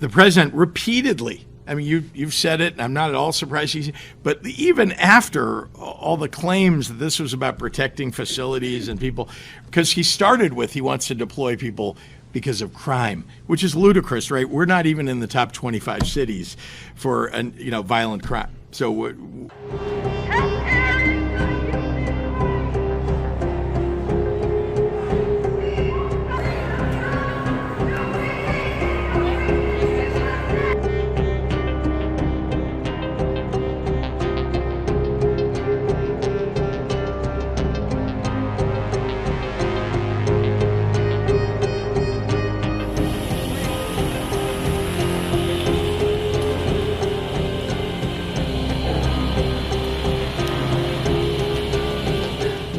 the president repeatedly, I mean, you've said it, and I'm not at all surprised, but even after all the claims that this was about protecting facilities and people, because he started with he wants to deploy people because of crime, which is ludicrous, right? We're not even in the top 25 cities for violent crime. So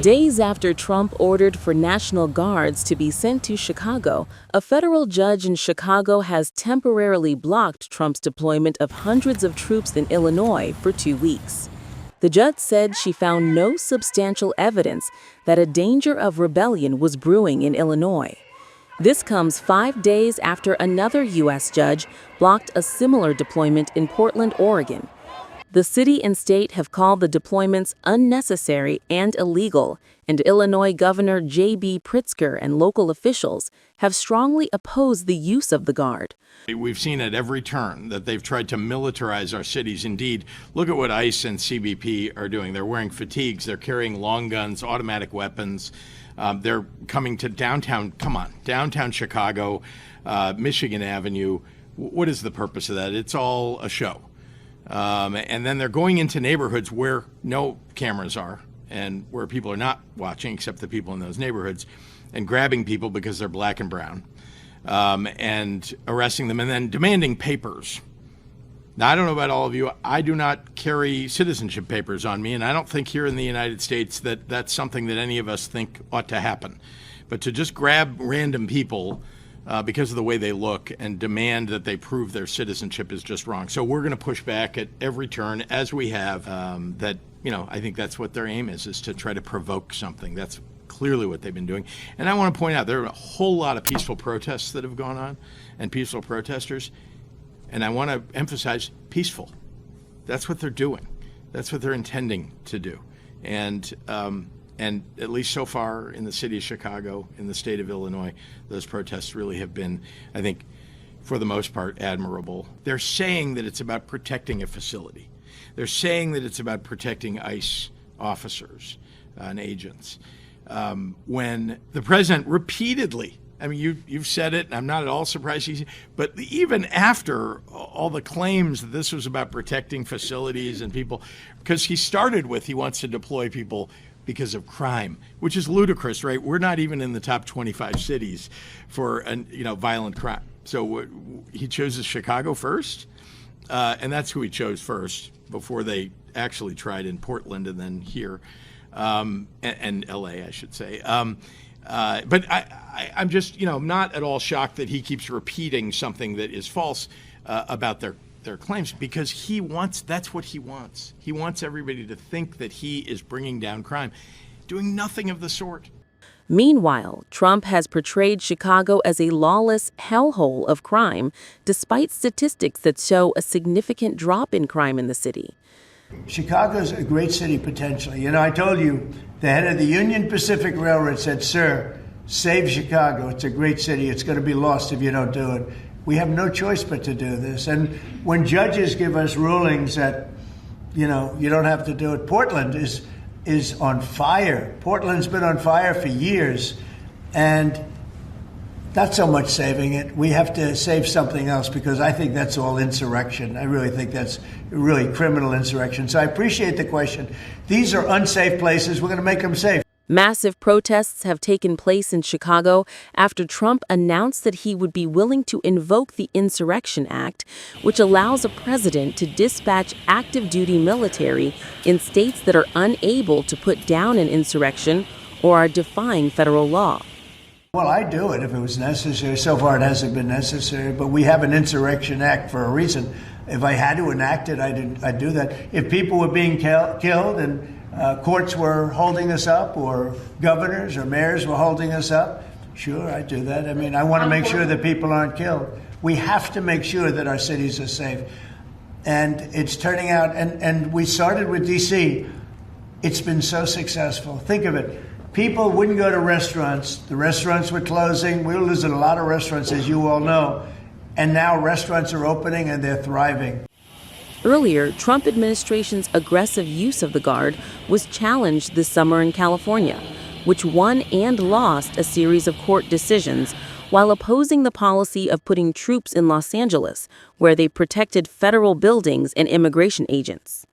Days after Trump ordered for National Guards to be sent to Chicago, a federal judge in Chicago has temporarily blocked Trump's deployment of hundreds of troops in Illinois for 2 weeks. The judge said she found no substantial evidence that a danger of rebellion was brewing in Illinois. This comes 5 days after another U.S. judge blocked a similar deployment in Portland, Oregon. The city and state have called the deployments unnecessary and illegal, and Illinois Governor J.B. Pritzker and local officials have strongly opposed the use of the Guard. We've seen at every turn that they've tried to militarize our cities. Indeed, look at what ICE and CBP are doing. They're wearing fatigues, they're carrying long guns, automatic weapons. They're coming to downtown Chicago, Michigan Avenue. What is the purpose of that? It's all a show. And then they're going into neighborhoods where no cameras are and where people are not watching except the people in those neighborhoods, and grabbing people because they're black and brown, and arresting them and then demanding papers. Now, I don't know about all of you. I do not carry citizenship papers on me, and I don't think here in the United States that that's something that any of us think ought to happen. But to just grab random people because of the way they look and demand that they prove their citizenship is just wrong. So we're going to push back at every turn, as we have. I think that's what their aim is to try to provoke something. That's clearly what they've been doing. And I want to point out there are a whole lot of peaceful protests that have gone on and peaceful protesters. And I want to emphasize peaceful. That's what they're doing. That's what they're intending to do. And at least so far in the city of Chicago, in the state of Illinois, those protests really have been, I think, for the most part, admirable. They're saying that it's about protecting a facility. They're saying that it's about protecting ICE officers and agents. When the president repeatedly, I mean, you've said it, and I'm not at all surprised, but even after all the claims that this was about protecting facilities and people, because he started with he wants to deploy people because of crime, which is ludicrous, right? We're not even in the top 25 cities for violent crime. So he chooses Chicago first, and that's who he chose first before they actually tried in Portland and then here, and L.A., I should say. But I'm just, not at all shocked that he keeps repeating something that is false about their claims, because that's what he wants. He wants everybody to think that he is bringing down crime, doing nothing of the sort. Meanwhile, Trump has portrayed Chicago as a lawless hellhole of crime, despite statistics that show a significant drop in crime in the city. Chicago's a great city potentially. I told you, the head of the Union Pacific Railroad said, "Sir, save Chicago. It's a great city. It's going to be lost if you don't do it." We have no choice but to do this. And when judges give us rulings that, you don't have to do it, Portland is on fire. Portland's been on fire for years, and not so much saving it. We have to save something else, because I think that's all insurrection. I really think that's really criminal insurrection. So I appreciate the question. These are unsafe places. We're going to make them safe. Massive protests have taken place in Chicago after Trump announced that he would be willing to invoke the Insurrection Act, which allows a president to dispatch active-duty military in states that are unable to put down an insurrection or are defying federal law. Well, I'd do it if it was necessary. So far, it hasn't been necessary, but we have an Insurrection Act for a reason. If I had to enact it, I'd do that. If people were being killed and courts were holding us up, or governors or mayors were holding us up, sure, I'd do that. I mean, I want to make sure that people aren't killed. We have to make sure that our cities are safe. And it's turning out, and we started with D.C. It's been so successful. Think of it. People wouldn't go to restaurants. The restaurants were closing. We were losing a lot of restaurants, as you all know. And now restaurants are opening and they're thriving. Earlier, Trump administration's aggressive use of the Guard was challenged this summer in California, which won and lost a series of court decisions while opposing the policy of putting troops in Los Angeles, where they protected federal buildings and immigration agents.